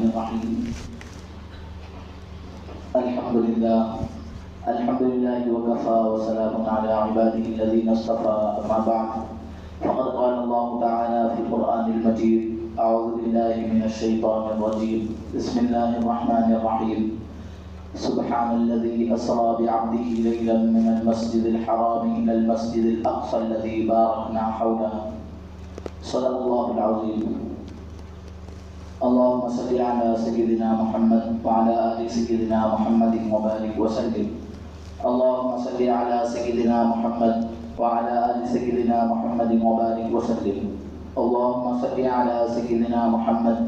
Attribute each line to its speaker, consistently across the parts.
Speaker 1: الرحمن الرحيم. الحمد لله وكفى وسلام على عباده الذين اصطفى. أما بعد فقد قال الله تعالى في القرآن المجيد: أعوذ بالله من الشيطان الرجيم. بسم الله الرحمن الرحيم. سبحان الذي أسرى بعبده ليلا من المسجد الحرام إلى المسجد الأقصى الذي باركنا حوله. صدق الله العظيم. اللهم صل على سيدنا محمد وعلى آل سيدنا محمد وبارك وسلم. اللهم صل على سيدنا محمد وعلى آل سيدنا محمد وبارك وسلم. اللهم صل على سيدنا محمد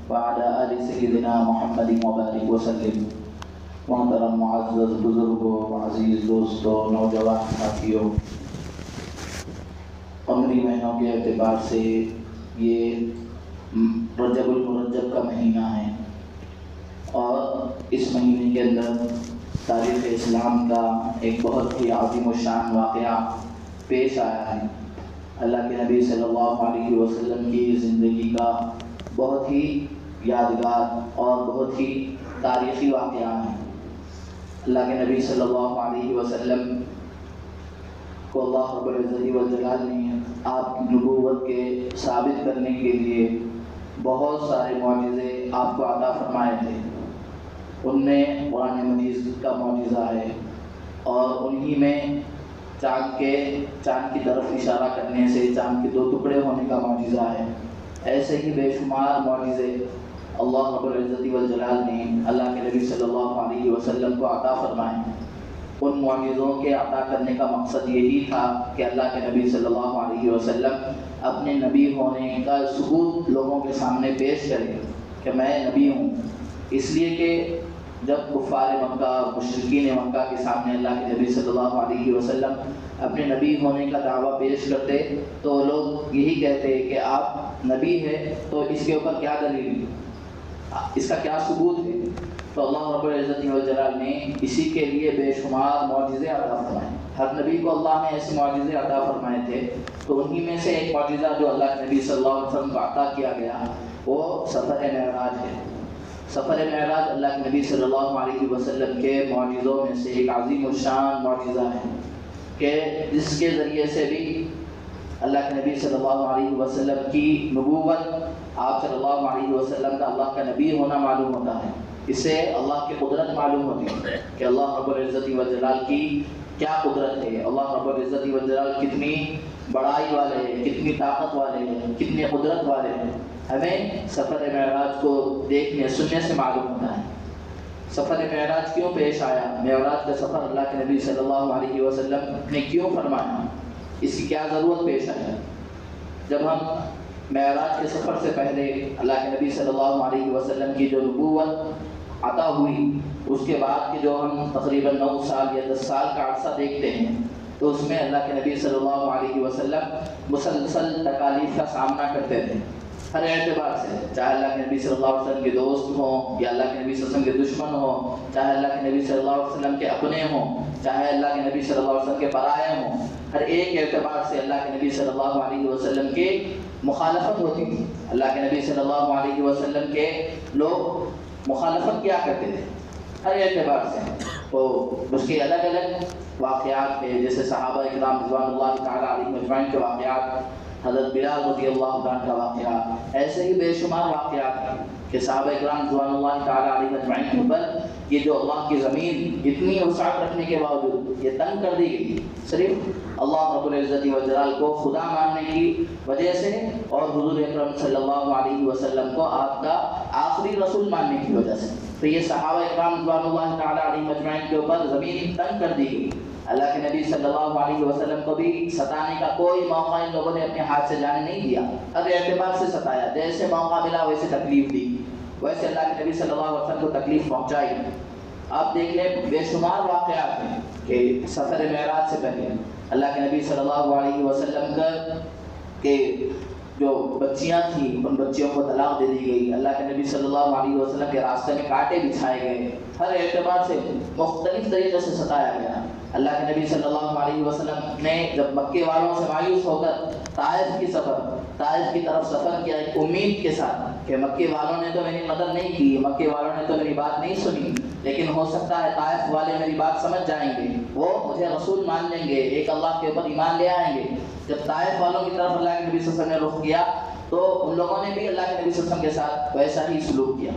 Speaker 1: وعلى آل سيدنا محمد وبارك وسلم. محترم معزز بزرگوں، عزیز دوستوں، نوجوان ساتھیوں، قمری مہینوں کے اعتبار سے یہ رجب المرجب کا مہینہ ہے اور اس مہینے کے اندر تاریخ اسلام کا ایک بہت ہی عظیم الشان واقعہ پیش آیا ہے. اللہ کے نبی صلی اللہ علیہ وسلم کی زندگی کا بہت ہی یادگار اور بہت ہی تاریخی واقعہ ہے. اللہ کے نبی صلی اللہ علیہ وسلم کو اللہ رب العزت والجلال نے آپ کی نبوت کے ثابت کرنے کے لیے بہت سارے معجزے آپ کو عطا فرمائے تھے. ان میں قرآن مجید کا معجزہ ہے اور انہی میں چاند کی طرف اشارہ کرنے سے چاند کے 2 ٹکڑے ہونے کا معجزہ ہے. ایسے ہی بے شمار معجزے اللہ رب العزت والجلال نے اللہ کے نبی صلی اللہ علیہ وسلم کو عطا فرمائے. ان معجزوں کے عطا کرنے کا مقصد یہی تھا کہ اللہ کے نبی صلی اللہ علیہ وسلم اپنے نبی ہونے کا ثبوت لوگوں کے سامنے پیش کرے کہ میں نبی ہوں. اس لیے کہ جب کفار مکہ، مشرکین مکہ کے سامنے اللہ کے نبی صلی اللہ علیہ وسلم اپنے نبی ہونے کا دعویٰ پیش کرتے تو لوگ یہی کہتے کہ آپ نبی ہیں تو اس کے اوپر کیا دلیل ہے، اس کا کیا ثبوت ہے. تو اللہ رب العزت والجلال نے اسی کے لیے بے شمار معجزے عطا فرمائے. ہر نبی کو اللہ نے ایسے معجزے عطا فرمائے تھے. تو انہی میں سے ایک معجزہ جو اللہ کے نبی صلی اللہ علیہ وسلم کو عطا کیا گیا وہ سفر معراج ہے. سفر معراج اللہ کے نبی صلی اللہ علیہ وسلم کے معجزوں میں سے ایک عظیم الشان معجزہ ہے کہ جس کے ذریعے سے بھی اللہ کے نبی صلی اللہ علیہ وسلم کی نبوت، آپ صلی اللہ علیہ وسلم کا اللہ کا نبی ہونا معلوم ہوتا ہے. اس سے اللہ کی قدرت معلوم ہوتی ہے کہ اللہ رب العزت والجلال کی کیا قدرت ہے، اللہ رب العزت والجلال کتنی بڑائی والے ہیں، کتنی طاقت والے ہیں، کتنی قدرت والے ہیں. ہمیں سفر معراج کو دیکھنے سننے سے معلوم ہوتا ہے. سفر معراج کیوں پیش آیا، معراج کا سفر اللہ کے نبی صلی اللہ علیہ وسلم نے کیوں فرمایا، اس کی کیا ضرورت پیش آئی. جب ہم معراج کے سفر سے پہلے اللہ کے نبی صلی اللہ علیہ وسلم کی جو نبوت عطا ہوئی، اس کے بعد کے جو ہم تقریباً 9 سال یا 10 سال کا عرصہ دیکھتے ہیں تو اس میں اللہ کے نبی صلی اللہ علیہ وسلم مسلسل تکالیف کا سامنا کرتے تھے ہر اعتبار سے، چاہے اللہ کے نبی صلی اللہ علیہ وسلم کے دوست ہوں یا اللہ کے نبی صلی اللہ علیہ وسلم کے دشمن ہوں، چاہے اللہ کے نبی صلی اللہ علیہ وسلم کے اپنے ہوں، چاہے اللہ کے نبی صلی اللہ علیہ وسلم کے پرائے ہوں. ہر ایک اعتبار سے اللہ کے نبی صلی اللہ علیہ وسلم کے مخالفت ہوتی تھی. اللہ کے نبی صلی اللہ علیہ وسلم کے لوگ مخالفت کیا کرتے تھے ہر اعتبار سے. تو اس کے الگ الگ واقعات ہیں، جیسے صحابہ اکرام رضوان اللہ تعالیٰ علیہم اجمعین کے واقعات، حضرت بلال رضی اللہ عنہ کا واقعہ، ایسے ہی بے شمار واقعات ہیں کہ صحابہ اکرام رضوان اللہ تعالیٰ علیہم اجمعین کے اوپر یہ جو اللہ کی زمین اتنی وسعت رکھنے کے باوجود یہ تنگ کر دی گئی صرف اللہ رب العزت والجلال کو خدا ماننے کی وجہ سے اور حضور اکرم صلی اللہ علیہ وسلم کو آپ کا آخری رسول ماننے کی وجہ سے. تو یہ صحابہ اکرام رضوان اللہ تعالیٰ علیہم اجمعین کے اوپر زمین تنگ کر دی گئی. اللہ کے نبی صلی اللہ علیہ وسلم کو بھی ستانے کا کوئی موقع ان لوگوں نے اپنے ہاتھ سے جانے نہیں دیا، ہر اعتبار سے ستایا. جیسے موقع ملا ویسے تکلیف دی، ویسے اللہ کے نبی صلی اللہ علیہ وسلم کو تکلیف پہنچائی. آپ دیکھ لیں بے شمار واقعات ہیں کہ سفر معراج سے پہلے اللہ کے نبی صلی اللہ علیہ وسلم کا کہ جو بچیاں تھیں ان بچیوں کو طلاق دے دی گئی، اللہ کے نبی صلی اللہ علیہ وسلم کے راستے میں کانٹے بچھائے گئے، ہر اعتبار سے مختلف طریقے سے ستایا گیا۔ اللہ کے نبی صلی اللہ علیہ وسلم نے جب مکے والوں سے مایوس ہو کر طائف کی طرف سفر کیا، ایک امید کے ساتھ کہ مکے والوں نے تو میری مدد نہیں کی، مکے والوں نے تو میری بات نہیں سنی، لیکن ہو سکتا ہے طائف والے میری بات سمجھ جائیں گے، وہ مجھے رسول مان لیں گے، ایک اللہ کے اوپر ایمان لے آئیں گے۔ جب طائف والوں کی طرف اللہ کے نبی صلی اللہ علیہ وسلم نے رخ کیا تو ان لوگوں نے بھی اللہ کے نبی صلی اللہ علیہ وسلم کے ساتھ ویسا ہی سلوک کیا۔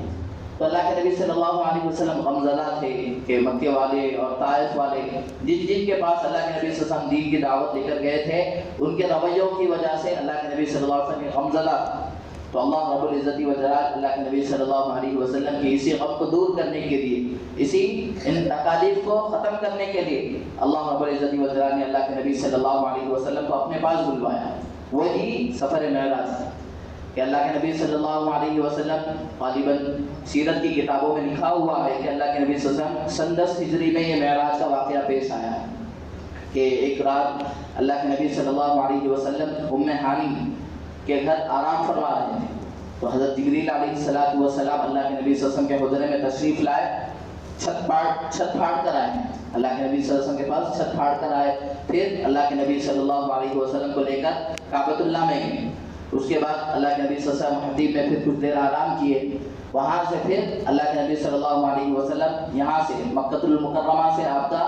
Speaker 1: تو اللہ کے نبی صلی اللہ علیہ وسلم غمزدہ تھے کہ مکے والے اور طائف والے جن کے پاس اللہ کے نبی صلی اللہ علیہ وسلم دین کی دعوت لے کر گئے تھے، ان کے رویوں کی وجہ سے اللہ کے نبی صلی اللہ علیہ وسلم غمزدہ تھا۔ تو اللہ رب العزت و جلال اللہ کے نبی صلی اللہ علیہ وسلم کی اسی غم کو دور کرنے کے لیے، اسی ان تکالیف کو ختم کرنے کے لیے اللہ رب العزت و جلال نے اللہ کے نبی صلی اللہ علیہ وسلم کو اپنے پاس بلوایا۔ وہی سفر معراج ہے کہ اللہ کے نبی صلی اللہ علیہ وسلم، غالباً سیرت کی کتابوں میں لکھا ہوا ہے کہ اللہ کے نبی صلی اللہ علیہ وسلم 10 ہجری میں یہ معراج کا واقعہ پیش آیا ہے کہ ایک رات اللہ کے نبی صلی اللہ علیہ وسلم ام ہانی کے گھر آرام فرما رہے تھے، تو حضرت جبریل علیہ السلام اللہ کے نبی صلی اللہ علیہ وسلم کے حجرے میں تشریف لائے، چھت پھاڑ کر آئے، اللہ کے نبی صلی اللہ علیہ وسلم کے پاس چھت پھاڑ کر آئے، پھر اللہ کے نبی صلی اللہ علیہ وسلم کو لے کر کعبۃ اللہ میں گئے۔ اس کے بعد اللہ کے نبی صلی اللہ علیہ وسلم حتیب میں پھر کچھ دیر آرام کیے، وہاں سے پھر اللہ کے نبی صلی اللہ علیہ وسلم یہاں سے مکہ المکرمہ سے آپ کا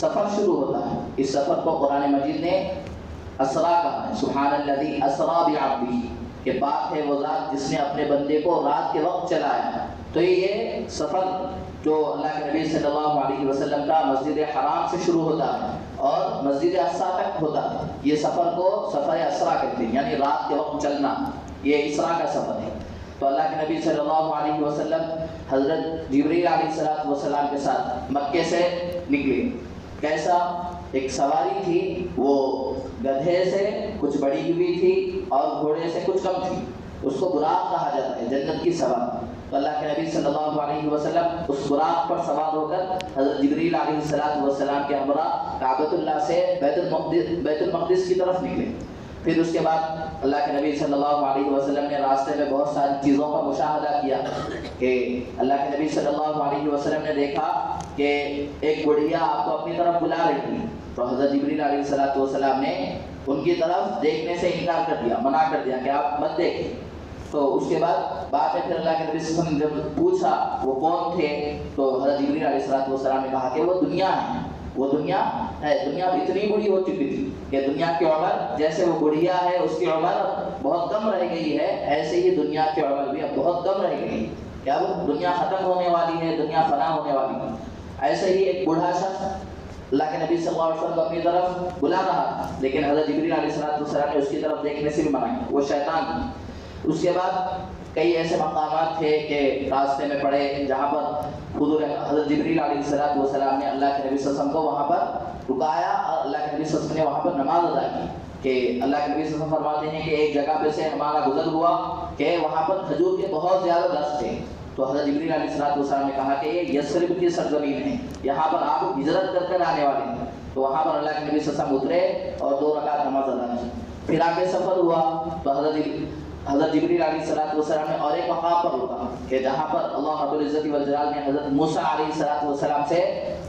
Speaker 1: سفر شروع ہوتا ہے۔ اس سفر کو قرآن مجید نے اسرا کہا ہے، سبحان الذی اسرا بعبدہ، کہ پاک ہے وہ ذات جس نے اپنے بندے کو رات کے وقت چلایا۔ تو یہ سفر جو اللہ کے نبی صلی اللہ علیہ وسلم کا مسجد حرام سے شروع ہوتا ہے اور مسجد اقصیٰ تک ہوتا ہے، یہ سفر کو سفر اسرا کہتے ہیں، یعنی رات کے وقت چلنا، یہ اسرا کا سفر ہے۔ تو اللہ کے نبی صلی اللہ علیہ وسلم حضرت جبریل علیہ السلام کے ساتھ مکے سے نکلے۔ کیسا؟ ایک سواری تھی، وہ گدھے سے کچھ بڑی ہوئی تھی اور گھوڑے سے کچھ کم تھی، اس کو براق کہا جاتا ہے، جنت کی سواری۔ تو اللہ کے نبی صلی اللہ علیہ وسلم اس براق پر سوار ہو کر حضرت جبریل علیہ السلام کے ہمراہ کعبۃ اللہ سے بیت المقدس کی طرف نکلے۔ پھر اس کے بعد اللہ کے نبی صلی اللہ علیہ وسلم نے راستے میں بہت ساری چیزوں کا مشاہدہ کیا کہ اللہ کے نبی صلی اللہ علیہ وسلم نے دیکھا کہ ایک بڑھیا آپ کو اپنی طرف بلا رہی تھی، تو حضرت جبریل علیہ السلام نے ان کی طرف دیکھنے سے انکار کر دیا، منع کر دیا کہ آپ مت دیکھیں۔ تو اس کے بعد میں پھر اللہ کے نبی صلی اللہ علیہ وسلم نے جب پوچھا وہ کون تھے، تو حضرت جبریل علیہ السلام نے کہا کہ وہ دنیا ہے، وہ دنیا ہے۔ دنیا اتنی بڑی ہو چکی تھی کہ دنیا کی عمر جیسے وہ بڑھیا ہے اس کی عمر بہت کم رہ گئی ہے، ایسے ہی دنیا کی عمر بھی اب بہت کم رہ گئی ہے کہ اب دنیا ختم ہونے والی ہے، دنیا فنا ہونے والی ہے۔ ایسے ہی ایک بوڑھا شخص اللہ کے نبی صلی اللہ علیہ وسلم کو اپنی طرف بلا رہا تھا، لیکن حضرت جبریل علیہ السلام نے اس کی طرف دیکھنے سے بھی منع کیا، وہ شیطان تھا۔ اس کے بعد کئی ایسے مقامات تھے کہ راستے میں پڑے جہاں پر حضور حضرت جبریل علیہ السلام نے اللہ کے نبی صلی اللہ علیہ وسلم کو وہاں پر رکایا اور اللہ کے نبی صلی اللہ علیہ وسلم نے وہاں پر نماز ادا کی کہ اللہ کے نبی صلی اللہ علیہ وسلم فرماتے ہیں کہ ایک جگہ پہ سے ہمارا گزر ہوا کہ وہاں پر کھجور کے بہت زیادہ درخت تھے، تو حضرت جبریل علیہ السلام نے کہا کہ یہ یثرب کی سرزمین ہے، یہاں پر آپ ہجرت کر کر آنے والے ہیں۔ تو وہاں پر اللہ کے نبی صلی اللہ علیہ وسلم اترے اور 2 رکعت نماز ادا کی۔ پھر آگے سفر ہوا تو حضرت جبریل علیہ السلام نے اور ایک مقام پر رکا کہ جہاں پر اللہ رب العزت والجلال نے حضرت موسیٰ علیہ السلام سے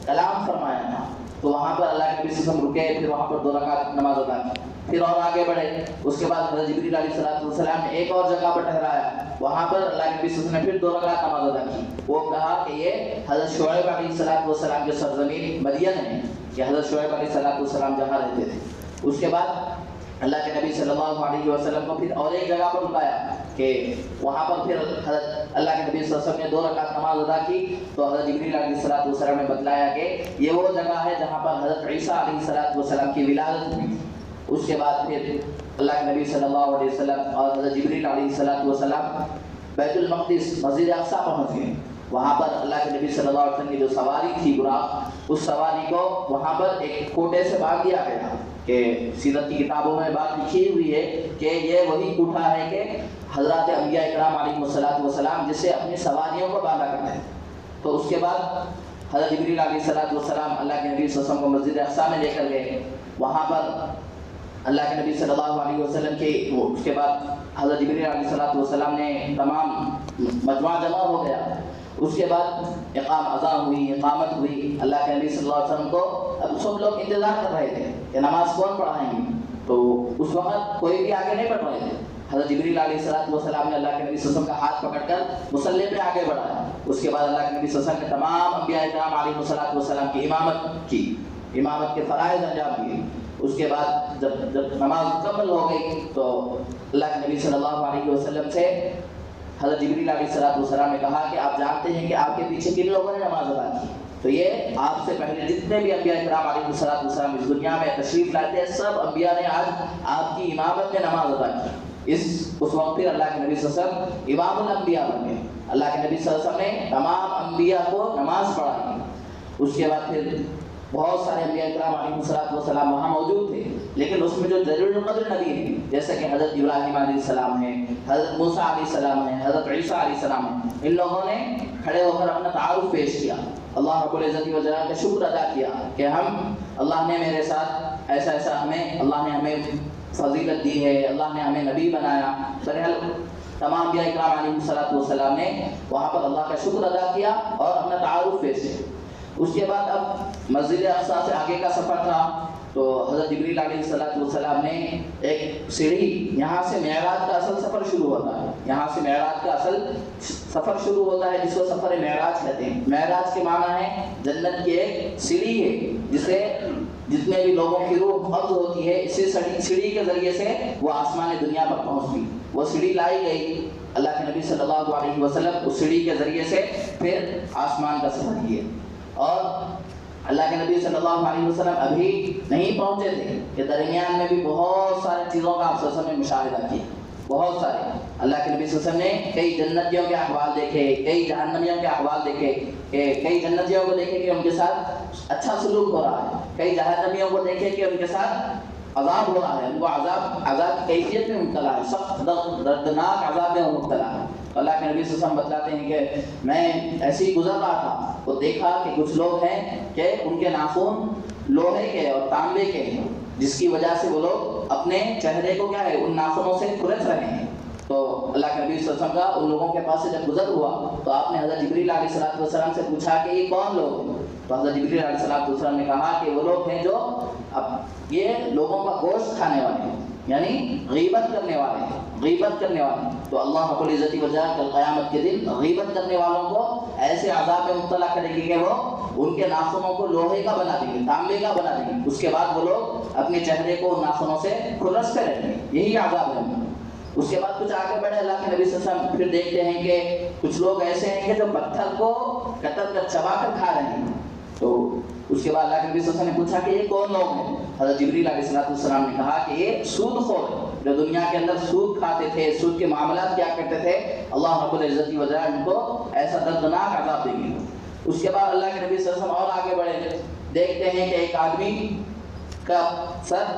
Speaker 1: کلام فرمایا تھا، تو وہاں پر اللہ کے نبی صلی اللہ علیہ وسلم رکے، پھر وہاں پر 2 رکعت نماز ادا کی۔ پھر اور آگے بڑھے، اس کے بعد حضرت جبریل علیہ السلام نے ایک اور جگہ پر ٹھہرایا، وہاں پر اللہ کے نبی صلی اللہ علیہ وسلم نے پھر 2 رکعت نماز ادا کی۔ وہ کہا کہ یہ حضرت شعیب علیہ السلام کی سرزمین مدین ہے، کہ حضرت شعیب علیہ السلام جہاں رہتے تھے۔ اس کے بعد اللہ کے نبی صلی اللہ علیہ وسلم کو پھر اور ایک جگہ پر رکایا کہ وہاں پر پھر حضرت اللہ کے نبی صلی اللہ علیہ وسلم نے 2 رکعت نماز ادا کی، تو حضرت جبریل علیہ السلام نے بتلایا کہ یہ وہ جگہ ہے جہاں پر حضرت عیسیٰ علیہ السلام کی ولادت ہوئی۔ اس کے بعد پھر اللہ کے نبی صلی اللہ علیہ وسلم اور حضرت جبریل علیہ السلام بیت المقدس مسجد اقصیٰ پہنچ گئے۔ وہاں پر اللہ کے نبی صلی اللہ علیہ وسلم کی جو سواری تھی براق، اس سواری کو وہاں پر ایک کوٹے سے باندھ دیا گیا کہ سیرت کی کتابوں میں بات لکھی ہوئی ہے کہ یہ وہی کوٹھا ہے کہ حضرات انبیاء اکرام علیہ السلام جسے اپنی سواریوں کو باندھا کرتے ہیں۔ تو اس کے بعد حضرت جبریل علیہ السلام اللہ کے نبی صلی اللہ علیہ وسلم کو مسجد اقصیٰ میں لے کر گئے، وہاں پر اللہ کے نبی صلی اللہ علیہ وسلم کے اس کے بعد حضرت جبریل علیہ السلام نے تمام مجموعہ جمع ہو گیا. اس کے بعد اذان ہوئی، اقامت ہوئی. اللہ کے نبی صلی اللہ علیہ وسلم کو اب سب لوگ انتظار کر رہے تھے کہ نماز کون پڑھائیں گے. تو اس وقت کوئی بھی آگے نہیں بڑھ رہے تھے. حضرت جبریل علیہ السلام نے اللہ کے نبی صلی اللہ علیہ وسلم کا ہاتھ پکڑ کر مصلی پہ آگے بڑھایا. اس کے بعد اللہ کے نبی صلی اللہ علیہ وسلم نے تمام انبیاء کرام علیہ السلام کی امامت کے فرائض انجام دیے. اس کے بعد جب نماز مکمل ہو گئی تو اللہ کے نبی صلی اللہ علیہ وسلم سے حضرت جبریل علیہ السلام نے کہا کہ آپ جانتے ہیں کہ آپ کے پیچھے کن لوگوں نے نماز ادا کی؟ تو یہ آپ سے پہلے جتنے بھی انبیاء کرام علیہ السلام اس دنیا میں تشریف لاتے ہیں، سب انبیاء نے آج آپ کی امامت میں نماز ادا کی. اس وقت پھر اللہ کے نبی صلی اللہ علیہ وسلم امام الانبیاء بن گئے. اللہ کے نبی صلی اللہ علیہ وسلم نے تمام انبیاء کو نماز پڑھائی. اس کے بعد پھر بہت سارے انبیاء کرام علیہ السلام وہاں موجود تھے، لیکن اس میں جو جلیل القدر نبی ہیں جیسے کہ حضرت ابراہیم علیہ السلام ہے، حضرت موسیٰ علیہ السلام ہے، حضرت عیسیٰ علیہ السلام ہے، ان لوگوں نے کھڑے ہو کر اپنا تعارف پیش کیا، اللہ رب العزت و جلالہ کا شکر ادا کیا کہ اللہ نے میرے ساتھ ایسا اللہ نے ہمیں فضیلت دی ہے، اللہ نے ہمیں نبی بنایا. بہرحال تمام انبیاء کرام علیہ السلام نے وہاں پر اللہ کا شکر ادا کیا اور اپنا تعارف پیش کیا. اس کے بعد اب مسجد اقصیٰ سے آگے کا سفر تھا. تو حضرت جبریل علیہ السلام نے ایک سیڑھی، یہاں سے معراج کا اصل سفر شروع ہوتا ہے، یہاں سے معراج کا اصل سفر شروع ہوتا ہے جس کو سفر معراج کہتے ہیں. معراج کے معنی ہے جنت کی ایک سیڑھی ہے جسے جتنے بھی لوگوں کی روح قبض ہوتی ہے اسی سیڑھی کے ذریعے سے وہ آسمان دنیا پر پہنچتی. وہ سیڑھی لائی گئی، اللہ کے نبی صلی اللہ علیہ وسلم اس سیڑھی کے ذریعے سے پھر آسمان کا سفر کیے. اور اللہ کے نبی صلی اللہ علیہ وسلم ابھی نہیں پہنچے تھے کہ درمیان میں بھی بہت سارے چیزوں کا آپ صلی اللہ علیہ وسلم نے مشاہدہ کیا. بہت سارے اللہ کے نبی صلی اللہ علیہ وسلم نے کئی جنتیوں کے احوال دیکھے، کئی جہنمیوں کے احوال دیکھے، کئی جنتیوں کو دیکھے کہ ان کے ساتھ اچھا سلوک ہو رہا ہے، کئی جہنمیوں کو دیکھے کہ ان کے ساتھ عذاب ہو رہا ہے، ان کو عذاب کی کیفیت میں مبتلا ہے، سخت دردناک عذاب میں مبتلا ہے. اللہ کے نبی صلی اللہ علیہ وسلم بتلاتے ہیں کہ میں ایسے ہی گزر رہا تھا تو دیکھا کہ کچھ لوگ ہیں کہ ان کے ناخن لوہے کے اور تانبے کے ہیں، جس کی وجہ سے وہ لوگ اپنے چہرے کو کیا ہے ان ناخنوں سے کھرچ رہے ہیں. تو اللہ کے نبی صلی اللہ علیہ وسلم کا ان لوگوں کے پاس سے جب گزر ہوا تو آپ نے حضرت جبریل علیہ السلام سے پوچھا کہ یہ کون لوگ ہیں؟ تو حضرت جبریل علیہ السلام نے کہا کہ وہ لوگ ہیں جو یہ لوگوں کا گوشت کھانے والے ہیں، یعنی غیبت کرنے والے ہیں، غیبت کرنے والے. تو اللہ رب العزت و جلالہ کل قیامت کے دن غیبت کرنے والوں کو ایسے عذاب میں مبتلا کرے گی کہ وہ ان کے ناخنوں کو لوہے کا بنا دیں گے، تانبے کا بنا دیں گے. اس کے بعد وہ لوگ اپنے چہرے کو ناخنوں سے کھرچتے رہیں گے. یہی عذاب ہے. اس کے بعد کچھ آگے بڑھے اللہ کے نبی صلی اللہ علیہ وسلم پھر دیکھتے ہیں کہ کچھ لوگ ایسے ہیں کہ جو پتھر کو قطر کر چبا کر کھا رہے ہیں. تو اس کے بعد اللہ کے نبی صلی اللہ علیہ وسلم نے پوچھا کہ یہ کون لوگ ہیں؟ حضرت جبریل علیہ السلام نے کہا کہ یہ سود خور جو دنیا کے اندر سود کھاتے تھے، سود کے معاملات کیا کرتے تھے، اللہ رب العزت کی وجہ ان کو ایسا دردناک عذاب دیں گے. اس کے بعد اللہ کے نبی صلی اللہ علیہ وسلم اور آگے بڑھے، دیکھتے ہیں کہ ایک آدمی کا سر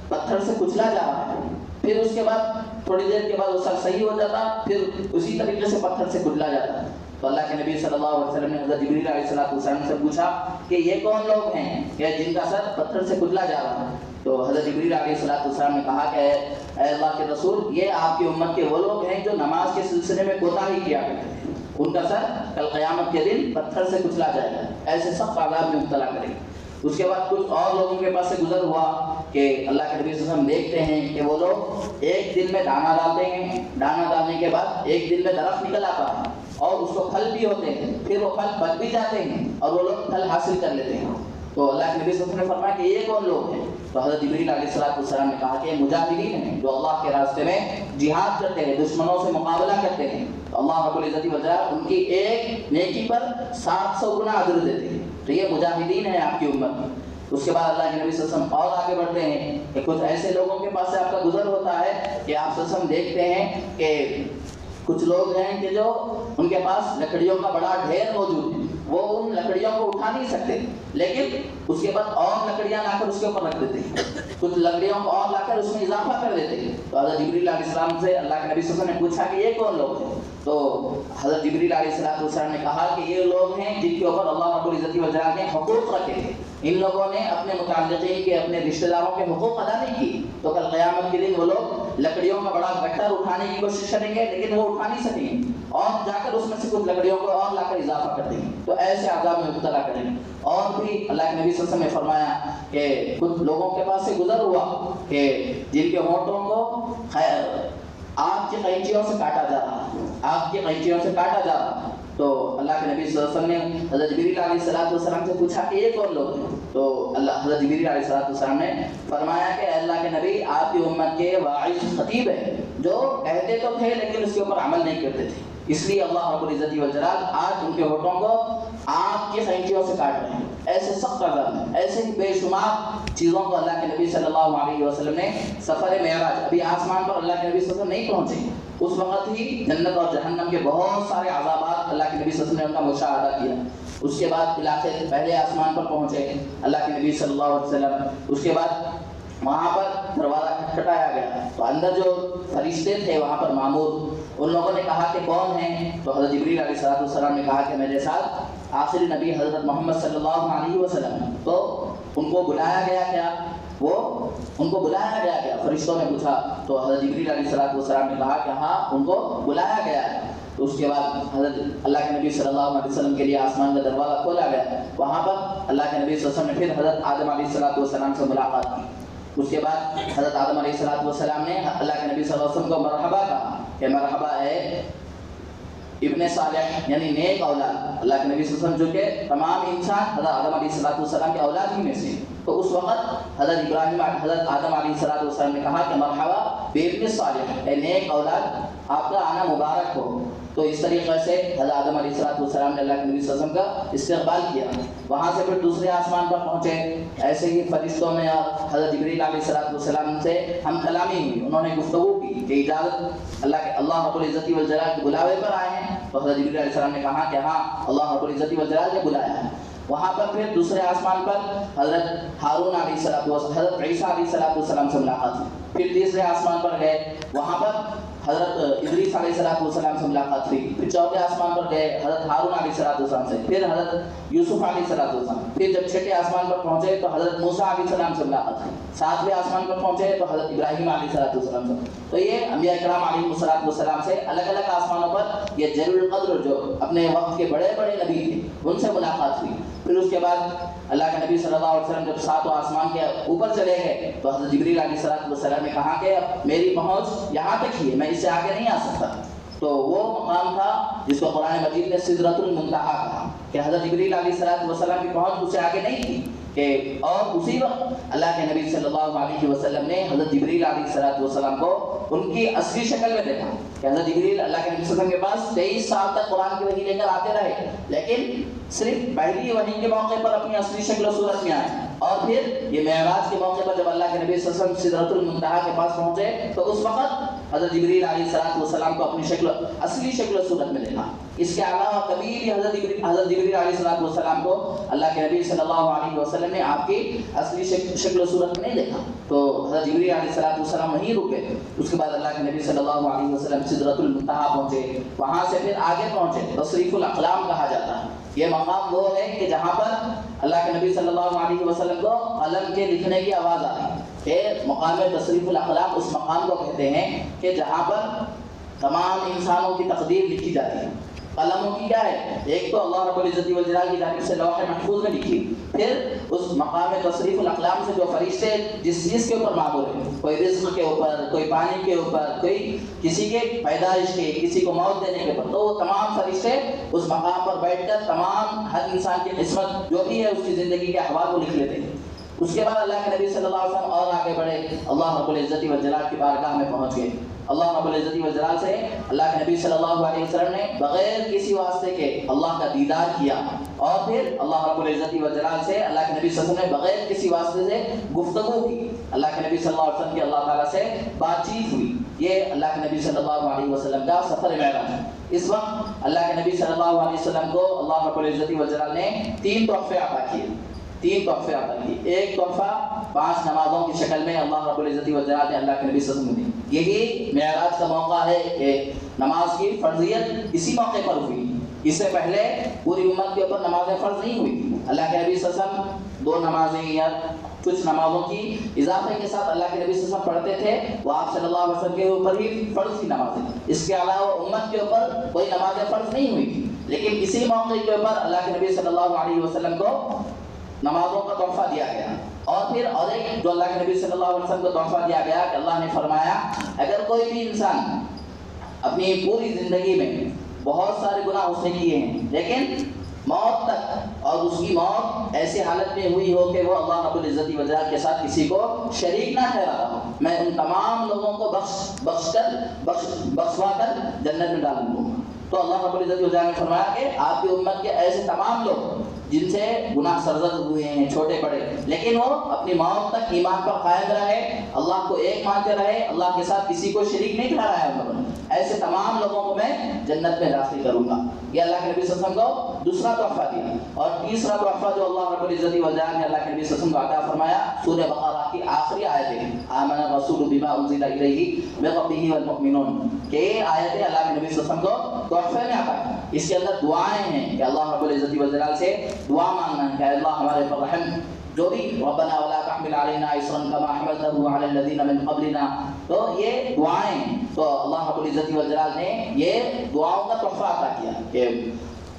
Speaker 1: پتھر سے کچلا جا رہا ہے. پھر اس کے بعد تھوڑی دیر کے بعد وہ سر صحیح ہو جاتا، پھر اسی طریقے سے پتھر سے کچلا جاتا. تو اللہ کے نبی صلی اللہ علیہ وسلم نے حضرت جبریل علیہ السلام سے پوچھا کہ یہ کون لوگ ہیں کہ جن کا سر پتھر سے کچلا جا رہا ہے؟ تو حضرت جبریل علیہ السلام نے کہا کہ اے اللہ کے رسول، یہ آپ کی امت کے وہ لوگ ہیں جو نماز کے سلسلے میں کوتاہی کیا کرتے ہیں، ان کا سر کل قیامت کے دن پتھر سے کچلا جائے گا، ایسے سخت عذاب میں مبتلا کرے گا. اس کے بعد کچھ اور لوگوں کے پاس سے گزر ہوا کہ اللہ کے نبی صلی اللہ علیہ وسلم دیکھتے ہیں کہ وہ لوگ ایک دن میں دانہ ڈالتے ہیں، دانہ ڈالنے کے بعد ایک دن میں درخت نکل آتا ہے اور اس کو پھل بھی ہوتے ہیں، پھر وہ پھل پک بھی جاتے ہیں اور وہ لوگ پھل حاصل کر لیتے ہیں. تو اللہ کے نبی صلی اللہ علیہ وسلم نے فرمایا کہ یہ کون لوگ ہیں؟ تو حضرت جبریل علیہ السلام نے کہا کہ یہ مجاہدین ہیں جو اللہ کے راستے میں جہاد کرتے ہیں، دشمنوں سے مقابلہ کرتے ہیں. تو اللہ رب العزت وجہ ان کی ایک نیکی پر 700 گنا اجر دیتے ہیں. تو یہ مجاہدین ہیں آپ کی امت. اس کے بعد اللہ کے نبی صلی اللہ علیہ وسلم اور آگے بڑھتے ہیں کہ کچھ ایسے لوگوں کے پاس سے آپ کا گزر ہوتا ہے کہ آپ صلی اللہ علیہ وسلم دیکھتے ہیں کہ کچھ لوگ ہیں کہ جو ان کے پاس لکڑیوں کا بڑا ڈھیر موجود ہے، وہ ان لکڑیوں کو اٹھا نہیں سکتے، لیکن اس کے بعد اور لکڑیاں لا کر اس کے اوپر رکھ دیتے ہیں، کچھ لکڑیوں کو اور لا کر اس میں اضافہ کر دیتے ہیں. تو حضرت جبریل علیہ السلام سے اللہ کے نبی صلی اللہ علیہ وسلم نے پوچھا کہ یہ کون لوگ ہیں؟ تو حضرت جبریل علیہ السلام نے کہا کہ یہ لوگ ہیں جن کے اوپر اللہ رب العزت وجہ نے حقوق رکھے ہیں. ان لوگوں نے اپنے متعلقین کے، اپنے رشتہ داروں کے حقوق ادا نہیں کی. تو کل قیامت کے دن وہ لوگ لکڑیوں کا بڑا گٹر اٹھانے کی کوشش کریں گے لیکن وہ اٹھا نہیں سکیں گے، اور جا کر اس میں سے کچھ لکڑیوں کو اور لا کر اضافہ کر دیں گے، تو ایسے عذاب میں مبتلا کریں گے۔ اور بھی اللہ کے نبی صلی اللہ علیہ وسلم نے فرمایا کہ کچھ لوگوں کے پاس سے گزر ہوا کہ جن کے ہونٹوں کو آگ کی قینچیوں سے کاٹا جا رہا، آگ کی قینچیوں سے کاٹا جا رہا، تو اللہ کے نبی صلی اللہ علیہ وسلم نے حضرت جبریل علیہ السلام سے پوچھا کہ یہ کون لوگ ہیں؟ تو حضرت جبریل علیہ السلام نے فرمایا کہ اللہ کے نبی آپ کی امت کے واعظ خطیب ہیں جو کہتے تو تھے لیکن اس کے اوپر عمل نہیں کرتے تھے، اس لیے اللہ رب العزت والجلال آج ان کے ہونٹوں کو آگ کی قینچیوں سے کاٹ رہے ہیں۔ ایسے سخت عذاب ہیں، ایسے ہی بے شمار چیزوں کو اللہ کے نبی صلی اللہ علیہ وسلم نے سفر معراج، ابھی آسمان پر اللہ کے نبی صلی اللہ علیہ وسلم نہیں پہنچے، اس وقت ہی جنت اور جہنم کے بہت سارے عذابات اللہ کے نبی صلی اللہ علیہ وسلم نے ان کا مشاہدہ کیا۔ اس کے بعد علاقے پہلے آسمان پر پہنچے اللہ کے نبی صلی اللہ علیہ وسلم، اس کے بعد وہاں پر دروازہ کھٹکھٹایا گیا تو اندر جو فرشتے تھے وہاں پر مامور، ان لوگوں نے کہا کہ کون ہیں؟ تو حضرت جبریل علیہ السلام نے کہا کہ میرے ساتھ آخری نبی حضرت محمد صلی اللہ علیہ وسلم۔ تو ان کو بلایا گیا کیا؟ ان کو بلایا گیا کیا؟ فرشتوں نے پوچھا، تو حضرت جبریل علیہ السلام نے کہا کہ ہاں ان کو بلایا گیا ہے۔ تو اس کے بعد حضرت اللہ کے نبی صلی اللہ علیہ وسلم کے لیے آسمان کا دروازہ کھولا گیا، وہاں پر اللہ کے نبی صلی اللہ علیہ وسلم نے پھر حضرت آدم علیہ السلام سے ملاقات کی۔ اس کے بعد حضرت آدم علیہ السلام نے اللہ کے نبی صلی اللہ علیہ وسلم کو مرحبا کہا کہ مرحبا ہے ابن صالح، یعنی نیک اولاد۔ اللہ کے نبی صلی اللہ علیہ وسلم جو کہ تمام انسان حضرت آدم علیہ السلام کے اولاد ہی میں سے، تو اس وقت حضرت آدم علیہ السلام نے کہا کہ مرحبا بابن صالح، اے نیک اولاد آپ کا آنا مبارک ہو۔ تو اس طریقے سے حضرت آدم علیہ السلام نے اللہ کے نبی صلی اللہ علیہ وسلم کا استقبال کیا۔ وہاں سے پھر دوسرے آسمان پر پہنچے، ایسے ہی فرشتوں میں حضرت جبریل علیہ السلام سے ہم کلامی ہوئی، انہوں نے گفتگو کی کہ اجازت اللہ رب العزت والجلال کے بلاوے پر آئے ہیں؟ تو حضرت جبریل علیہ السلام نے کہا کہ ہاں اللہ رب العزت والجلال نے بلایا ہے۔ وہاں پر پھر دوسرے آسمان پر حضرت ہارون علیہ السلام، حضرت عیسیٰ علیہ السلام سے ملاقات ہوئی۔ پھر تیسرے آسمان پر گئے، وہاں پر حضرت ادریس علیہ السلام سے ملاقات ہوئی۔ پھر چوتھے آسمان پر گئے حضرت ہارون علیہ السلام سے، پھر حضرت یوسف علیہ السلام۔ پھر جب چھٹے آسمان پر پہنچے تو حضرت موسیٰ علیہ السلام سے ملاقات ہوئی۔ ساتویں آسمان پر پہنچے تو حضرت ابراہیم علیہ السلام سے۔ تو یہ انبیاء کرام علیہ السلام سے الگ الگ آسمانوں پر یہ جلیل القدر جو اپنے وقت کے بڑے بڑے نبی تھے ان سے ملاقات ہوئی۔ پھر اس کے بعد اللہ کے نبی صلی اللہ علیہ وسلم جب ساتوں آسمان کے اوپر چلے گئے تو حضرت جبریل علیہ السلام نے کہا کہ میری پہنچ یہاں تک ہی ہے، میں اس سے آگے نہیں آ سکتا۔ تو وہ مقام تھا جس کو قرآن مجید نے سدرۃ المنتہا کہا کہ حضرت جبریل علیہ السلام کی پہنچ اس سے آگے نہیں تھی کہ، اور اسی وقت اللہ کے نبی صلی اللہ علیہ وسلم نے حضرت جبریل علیہ السلام کو ان کی اصلی شکل میں دیکھا کہ حضرت جبریل اللہ کے نبی صلی اللہ علیہ وسلم کے پاس 23 سال تک قرآن کی وحی لے کر آتے رہے، لیکن صرف پہلی وحی کے موقع پر اپنی اصلی شکل و صورت میں آئے، اور پھر یہ معراج کے موقع پر جب اللہ کے نبی صلی اللہ علیہ وسلم سدرۃ المنتہا کے پاس پہنچے تو اس وقت حضرت جبریل علیہ السلام کو اپنی اصلی شکل و صورت میں دیکھا۔ اس کے علاوہ کبھی بھی حضرت جبریل علیہ السلام کو اللہ کے نبی صلی اللہ علیہ وسلم نے آپ کی اصلی شکل و صورت میں نہیں دیکھا۔ تو حضرت جبریل علیہ السلام وہیں رکے، اس کے بعد اللہ کے نبی صلی اللہ علیہ وسلم سدرۃ المنتہا پہنچے، وہاں سے پھر آگے پہنچے، تصریف الاقلام کہا جاتا ہے۔ یہ مقام وہ ہے کہ جہاں پر اللہ کے نبی صلی اللہ علیہ وسلم کو قلم کے لکھنے کی آواز آ رہی ہے، کہ مقام تصریف الاقلام اس مقام کو کہتے ہیں کہ جہاں پر تمام انسانوں کی تقدیر لکھی جاتی ہے۔ قلموں کی کیا ہے؟ ایک تو اللہ رب العزت والجلال کی جانب سے لوح محفوظ میں لکھی، پھر اس مقام تصریف الاقلام سے جو فرشتے جس چیز کے اوپر معمول ہیں، کوئی رزق کے اوپر، کوئی پانی کے اوپر، کوئی کسی کے پیدائش کے، کسی کو موت دینے کے اوپر، تو وہ تمام فرشتے اس مقام پر بیٹھ کر تمام ہر انسان کی قسمت جو بھی ہے اس کی زندگی کے احوال کو لکھ لیتے ہیں۔ اس کے بعد اللہ کے نبی صلی اللہ علیہ وسلم اور آگے بڑھے، اللہ رب العزت والجلال کی بارگاہ میں پہنچ گئے۔ اللہ رب العزت والجلال سے اللہ کے نبی صلی اللہ علیہ وسلم نے بغیر کسی واسطے کے اللہ کا دیدار کیا، اور پھر اللہ رب العزت والجلال سے اللہ کے نبی صلی اللہ علیہ وسلم نے بغیر کسی واسطے سے گفتگو کی، اللہ کے نبی صلی اللہ علیہ وسلم کی اللہ تعالیٰ سے بات چیت ہوئی۔ یہ اللہ کے نبی صلی اللہ علیہ وسلم کا سفر معراج ہے۔ اس وقت اللہ کے نبی صلی اللہ علیہ وسلم کو اللہ رب العزت والجلال نے 3 تحفے عطا کیے، 3 تحفے عطا کیے۔ ایک تحفہ 5 نمازوں کی شکل میں اللہ رب العزت والجلال نے اللہ کے نبی صلی اللہ علیہ وسلم نے، یہی معراج کا موقع ہے کہ نماز کی فرضیت اسی موقع پر ہوئی، اس سے پہلے پوری امت کے اوپر نمازیں فرض نہیں ہوئی۔ اللہ کے نبی صلی اللہ علیہ وسلم 2 نمازیں یا کچھ نمازوں کی اضافے کے ساتھ اللہ کے نبی صلی اللہ علیہ وسلم پڑھتے تھے وہ آپ صلی اللہ علیہ وسلم کے اوپر ہی فرض تھی نمازیں، اس کے علاوہ امت کے اوپر کوئی نمازیں فرض نہیں ہوئی تھی، لیکن اسی موقع کے اوپر اللہ کے نبی صلی اللہ علیہ وسلم کو نمازوں کا تحفہ دیا گیا۔ اور پھر اور ایک جو اللہ کے نبی صلی اللہ علیہ وسلم کو تحفہ دیا گیا کہ اللہ نے فرمایا اگر کوئی بھی انسان اپنی پوری زندگی میں بہت سارے گناہ اس نے کیے ہیں لیکن موت تک، اور اس کی موت ایسی حالت میں ہوئی ہو کہ وہ اللہ رب العزت والجلال کے ساتھ کسی کو شریک نہ ٹھہراتا ہو، میں ان تمام لوگوں کو بخشوا کر جنت میں ڈال دوں گا۔ تو اللہ رب العزت والجلال نے فرمایا کہ آپ کی امت کے ایسے تمام لوگ جن سے گناہ سرزد ہوئے ہیں چھوٹے بڑے، لیکن وہ اپنی موت تک ایمان پر قائم رہے، اللہ کو ایک مانتے رہے، اللہ کے ساتھ کسی کو شریک نہیں ٹھہرایا ہے انہوں نے، ایسے تمام لوگوں کو میں جنت میں داخل کروں گا۔ یہ اللہ کے نبی صلی اللہ علیہ وسلم کو دوسرا تحفہ دیا۔ اور تیسرا تحفہ جو اللہ رب العزت والجلال نے اللہ کے نبی صلی اللہ علیہ وسلم کو عطا فرمایا سورہ بقرہ کی آخری آیتیں، آمن الرسول بما انزل الیہ من ربہ والمؤمنون، کہ یہ آیتیں اللہ کے نبی صلی اللہ علیہ وسلم کو تحفے میں عطا کی۔ اس کے اندر دعائیں ہیں کہ اللہ رب العزت والجلال سے دعا مانگنا ہے کہ اللہ ہمارے پر رحم، جو بھی ربنا ولا تحمل علینا اصرا کما حملته علی الذین من قبلنا، تو یہ دعائیں، تو اللہ رب العزت والجلال نے یہ دعاؤں کا تحفہ عطا کیا کہ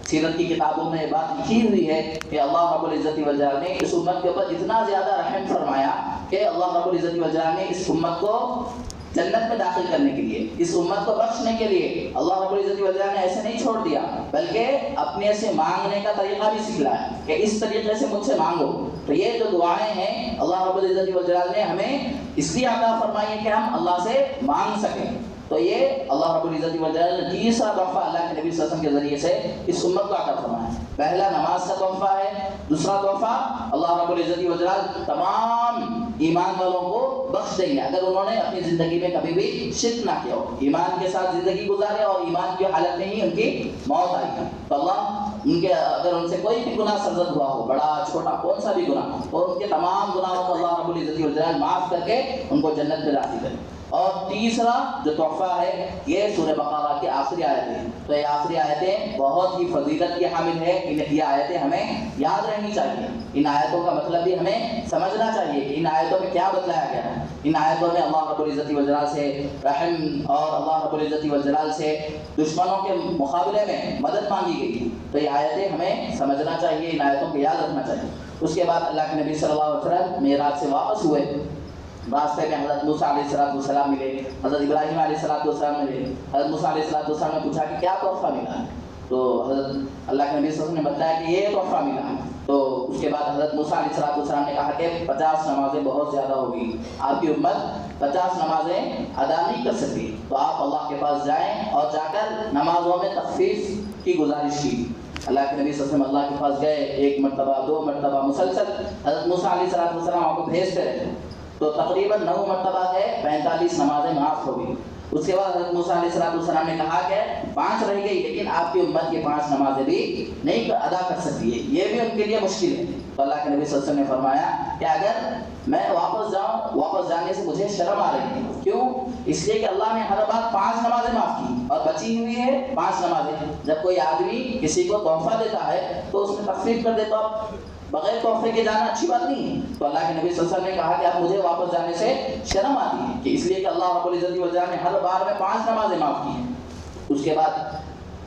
Speaker 1: سیرت کی کتابوں میں یہ بات لکھی ہوئی ہے کہ اللہ رب العزت والجلال نے اس امت کے اوپر اتنا زیادہ رحم فرمایا کہ اللہ رب العزت والجلال نے اس امت کو جنت میں داخل کرنے کے لیے، اس امت کو بخشنے کے لیے اللہ رب العزت والجلال نے ایسے نہیں چھوڑ دیا، بلکہ اپنے سے مانگنے کا طریقہ بھی سکھلایا کہ اس طریقے سے مجھ سے مانگو۔ تو یہ جو دعائیں ہیں اللہ رب العزت والجلال نے ہمیں اس لیے عطا فرمائی ہے کہ ہم اللہ سے مانگ سکیں۔ تو یہ اللہ رب العزت والجلال نے تیسرا تحفہ اللہ کے نبی صلی اللہ علیہ وسلم کے ذریعے سے اس امت کو عطا فرمایا۔ پہلا نماز کا تحفہ ہے، دوسرا تحفہ اللہ رب العزت والجلال تمام ایمان والوں کو بخش دیں گے اگر انہوں نے اپنی زندگی میں کبھی بھی شرک نہ کیا ہو، ایمان کے ساتھ زندگی گزارے اور ایمان کی حالت میں ہی ان کی موت آئی، تو اللہ ان کے اگر ان سے کوئی بھی گناہ سرزد ہوا ہو، بڑا چھوٹا کون سا بھی گناہ، اور ان کے تمام گناہوں کو اللہ رب العزت والجلال معاف کر کے ان کو جنت میں داخل کرے۔ اور تیسرا جو تحفہ ہے یہ سورہ بقرہ کی آخری آیتیں ہیں، تو یہ آخری آیتیں بہت ہی فضیلت کی حامل ہے، یہ آیتیں ہمیں یاد رہنی چاہیے، ان آیتوں کا مطلب بھی ہمیں سمجھنا چاہیے کہ ان آیتوں میں کیا بتلایا گیا ہے۔ ان آیتوں میں اللہ رب العزت والجلال سے رحم اور اللہ رب العزت والجلال سے دشمنوں کے مقابلے میں مدد مانگی گئی ہے، تو یہ آیتیں ہمیں سمجھنا چاہیے، ان آیتوں کو یاد رکھنا چاہیے۔ اس کے بعد اللہ کے نبی صلی اللہ علیہ وسلم معراج سے واپس ہوئے، راستے میں حضرت موسیٰ علیہ السلام ملے، حضرت ابراہیم علیہ السلام ملے، حضرت موسیٰ علیہ السلام نے پوچھا کہ کیا تحفہ ملا ہے، تو حضرت اللہ کے نبی صلی اللہ علیہ وسلم نے بتایا کہ یہ تحفہ ملا ہے۔ تو اس کے بعد حضرت موسیٰ علیہ السلام نے کہا کہ 50 نمازیں بہت زیادہ ہوگی، آپ کی امت 50 نمازیں ادا نہیں کر سکتی، تو آپ اللہ کے پاس جائیں اور جا کر نمازوں میں تخفیف کی گزارش کی۔ اللہ کے نبی صلی اللہ علیہ وسلم اللہ کے پاس گئے، 1 مرتبہ 2 مرتبہ مسلسل حضرت موسیٰ علیہ السلام آپ کو بھیجتے رہے، تو تقریباً 9 مرتبہ گئے، 45 نمازیں معاف ہو گئی۔ اس کے بعد حضرت موسیٰ علیہ السلام نے کہا کہ 5 رہ گئی، لیکن آپ کی امت یہ 5 نمازیں بھی نہیں ادا کر سکتی ہے، یہ بھی ان کے لیے مشکل ہے۔ تو اللہ کے نبی صلی اللہ علیہ وسلم نے فرمایا کہ اگر میں واپس جاؤں، واپس جانے سے مجھے شرم آ رہی ہے، کیوں؟ اس لیے کہ اللہ نے ہر بار 5 نمازیں معاف کی اور بچی ہوئی ہے 5 نمازیں۔ جب کوئی آدمی کسی کو تحفہ دیتا ہے تو اس میں تخفیف کر دے، تو اب بغیر تحفے کے جانا اچھی بات نہیں ہے۔ تو اللہ کے نبی صلی اللہ علیہ وسلم نے کہا کہ اب مجھے واپس جانے سے شرم آتی ہے، کہ اس لیے کہ اللہ رب العزت والجلال نے ہر بار میں 5 نمازیں معاف کی ہیں۔ اس کے بعد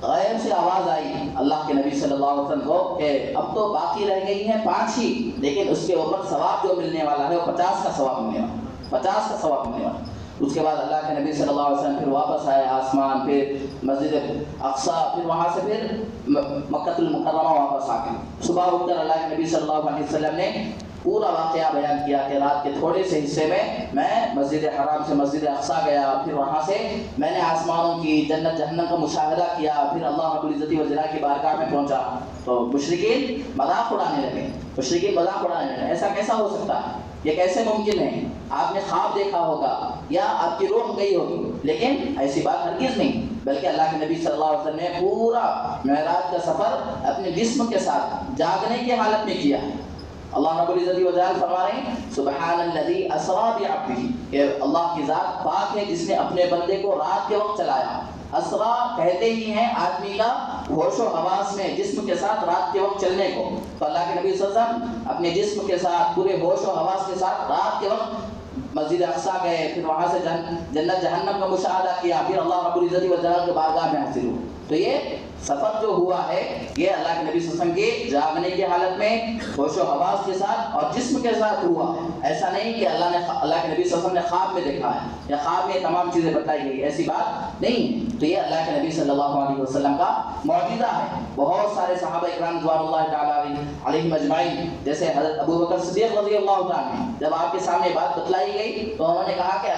Speaker 1: غیب سے آواز آئی اللہ کے نبی صلی اللہ علیہ وسلم کو کہ اب تو باقی رہ گئی ہیں 5 ہی، لیکن اس کے اوپر ثواب جو ملنے والا ہے وہ 50 کا ثواب ملنے والا، 50 کا ثواب ملنے والا۔ اس کے بعد اللہ کے نبی صلی اللہ علیہ وسلم پھر واپس آئے آسمان، پھر مسجد اقصیٰ، پھر وہاں سے پھر مکہ المکرمہ واپس آ گئے۔ صبح اٹھ کر اللہ کے نبی صلی اللہ علیہ وسلم نے پورا واقعہ بیان کیا کہ رات کے تھوڑے سے حصے میں مسجد حرام سے مسجد اقصیٰ گیا، پھر وہاں سے میں نے آسمانوں کی جنت جہنم کا مشاہدہ کیا، پھر اللہ رب العزت والجلال کی بارگاہ میں پہنچا۔ تو مشرکین مذاق اڑانے لگے، ایسا کیسا ہو سکتا ہے، یہ کیسے ممکن ہے؟ آپ نے خواب دیکھا ہوگا یا آپ کی روح گئی ہوگی، لیکن ایسی بات ہرگز نہیں، بلکہ اللہ کے نبی صلی اللہ علیہ وسلم نے پورا معراج کا سفر اپنے جسم کے ساتھ جاگنے کی حالت میں کیا ہے۔ اللہ رب العزت والجلال فرما رہے ہیں سبحان الذی اسری بعبدہ، کہ اللہ کی ذات پاک ہے جس نے اپنے بندے کو رات کے وقت چلایا۔ اسرا کہتے ہی ہیں آدمی کا ہوش و حواس میں جسم کے ساتھ رات کے وقت چلنے کو. تو اللہ کے نبی صلی اللہ علیہ وسلم اپنے جسم کے ساتھ پورے ہوش و حواس کے ساتھ رات کے وقت مسجد اقصیٰ گئے، پھر وہاں سے جنت جہنم کا مشاہدہ کیا، پھر اللہ رب العزت والجلال کے بارگاہ میں حاضر ہوئے. تو یہ سفر جو ہوا ہے یہ اللہ کے نبی صلی اللہ علیہ وسلم کے جاگنے کی حالت میں ہوش و حواس کے ساتھ اور جسم کے ساتھ ہوا ہے. ایسا نہیں کہ اللہ کے نبی صلی اللہ علیہ وسلم نے خواب میں دیکھا ہے یا خواب میں تمام چیزیں بتائی گئی، ایسی بات نہیں ہے. تو یہ اللہ کے نبی صلی اللہ علیہ وسلم کا معجزہ ہے. بہت سارے صحابہ اکرام رضوان اللہ تعالیٰ علیہم اجمعین جیسے حضرت ابو بکر صدیق رضی اللہ تعالیٰ جب آپ کے سامنے بات بتلائی گئی تو انہوں نے کہا کہ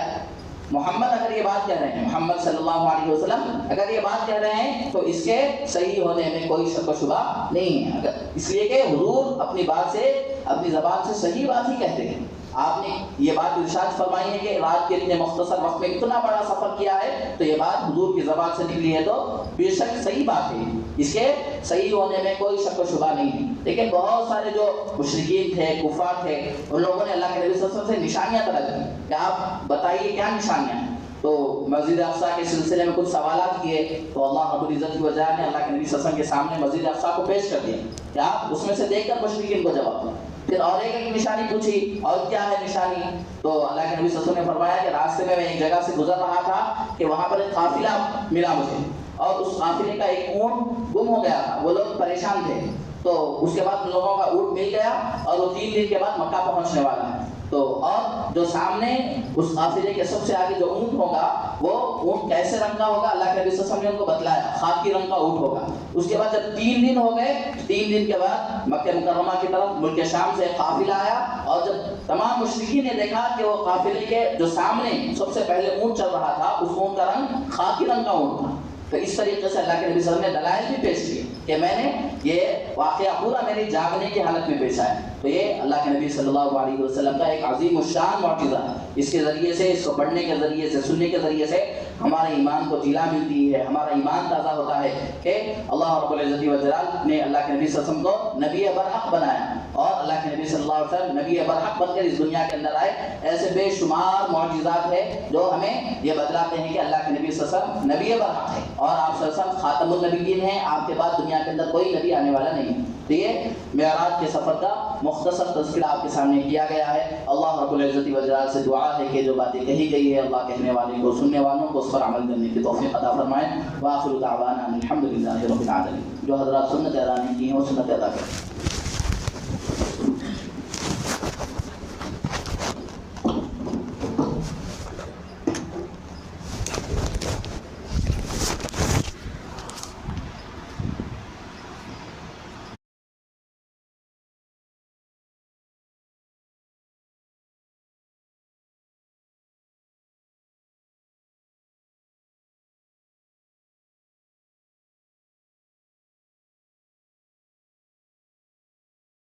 Speaker 1: محمد اگر یہ بات کہہ رہے ہیں، محمد صلی اللہ علیہ وسلم اگر یہ بات کہہ رہے ہیں تو اس کے صحیح ہونے میں کوئی شک و شبہ نہیں ہے. اس لیے کہ حضور اپنی بات سے، اپنی زبان سے صحیح بات ہی کہتے ہیں. آپ نے یہ بات ارشاد فرمائی ہے کہ رات کے اتنے مختصر وقت میں اتنا بڑا سفر کیا ہے، تو یہ بات حضور کی زبان سے نکلی ہے تو بے شک صحیح بات ہے، اس کے صحیح ہونے میں کوئی شک و شبہ نہیں ہے. لیکن بہت سارے جو مشرکین تھے، کفار تھے، ان لوگوں نے اللہ کے نبی صلی اللہ علیہ وسلم سے نشانیاں طلب کی کہ آپ بتائیے کیا نشانیاں ہیں. تو مسجد اقصیٰ کے سلسلے میں کچھ سوالات کیے تو اللہ رب العزت کی وجہ نے اللہ کے نبی صلی اللہ علیہ وسلم کے سامنے مسجد اقصیٰ کو پیش کر دیا کہ آپ اس میں سے دیکھ کر مشرکین کو جواب دیں. پھر اور ایک نشانی پوچھی، اور کیا ہے نشانی؟ تو اللہ کے نبی صلی اللہ علیہ وسلم نے فرمایا کہ راستے میں ایک جگہ سے گزر رہا تھا کہ وہاں پر ایک قافلہ ملا مجھے، اور اس قافلے کا ایک اونٹ گم ہو گیا تھا. وہ لوگ پریشان تھے، تو اس کے بعد ان لوگوں کا اونٹ مل گیا اور وہ 3 دن کے بعد مکہ پہنچنے والا ہے. تو اور جو سامنے اس قافلے کے سب سے آگے جو اونٹ ہوگا وہ اونٹ کیسے رنگ کا ہوگا، اللہ کے نبی صلی اللہ علیہ وسلم نے ان کو بتلایا، خاکی رنگ کا اونٹ ہوگا. اس کے بعد جب 3 دن ہو گئے، 3 دن کے بعد مکہ مکرمہ کی طرف ملک شام سے قافلہ آیا، اور جب تمام مشرکین نے دیکھا کہ وہ قافلے کے جو سامنے سب سے پہلے اونٹ چل رہا تھا اس اونٹ کا رنگ خاکی رنگ کا اونٹ تھا. تو اس طریقے سے اللہ کے نبی صلی اللہ علیہ وسلم نے دلائل بھی پیش کیے کہ میں نے یہ واقعہ پورا میری جاگنے کی حالت میں پیش آیا. تو یہ اللہ کے نبی صلی اللہ علیہ وسلم کا ایک عظیم الشان معجزہ ہے. اس کے ذریعے سے، اس کو پڑھنے کے ذریعے سے، سننے کے ذریعے سے ہمارے ایمان کو جلا ملتی ہے، ہمارا ایمان تازہ ہوتا ہے کہ اللہ رب العزت والجلال نے اللہ کے نبی صلی اللہ علیہ وسلم کو نبی برحق بنایا، اور اللہ کے نبی صلی اللہ علیہ وسلم نبی برحق بن کر اس دنیا کے اندر آئے. ایسے بے شمار معجزات ہیں جو ہمیں یہ بتلاتے ہیں کہ اللہ کے نبی صلی اللہ علیہ وسلم نبی برحق ہے، اور آپ صلی اللہ علیہ وسلم خاتم النبیین ہیں. آپ کے بعد دنیا کے اندر کوئی نبی آنے والا نہیں. تو یہ معراج کے سفر کا مختصر تذکرہ آپ کے سامنے کیا گیا ہے. اللہ رب العزت والجلال سے دعا ہے کہ جو باتیں کہی گئی ہے اللہ کہنے والے کو، سننے والوں کو اس پر عمل کرنے کی توفیق عطا فرمائیں. وآخر دعوانا الحمدللہ رب العالمین. جو حضرات سنت ادا نہیں کی ہیں وہ سنت ادا کریں.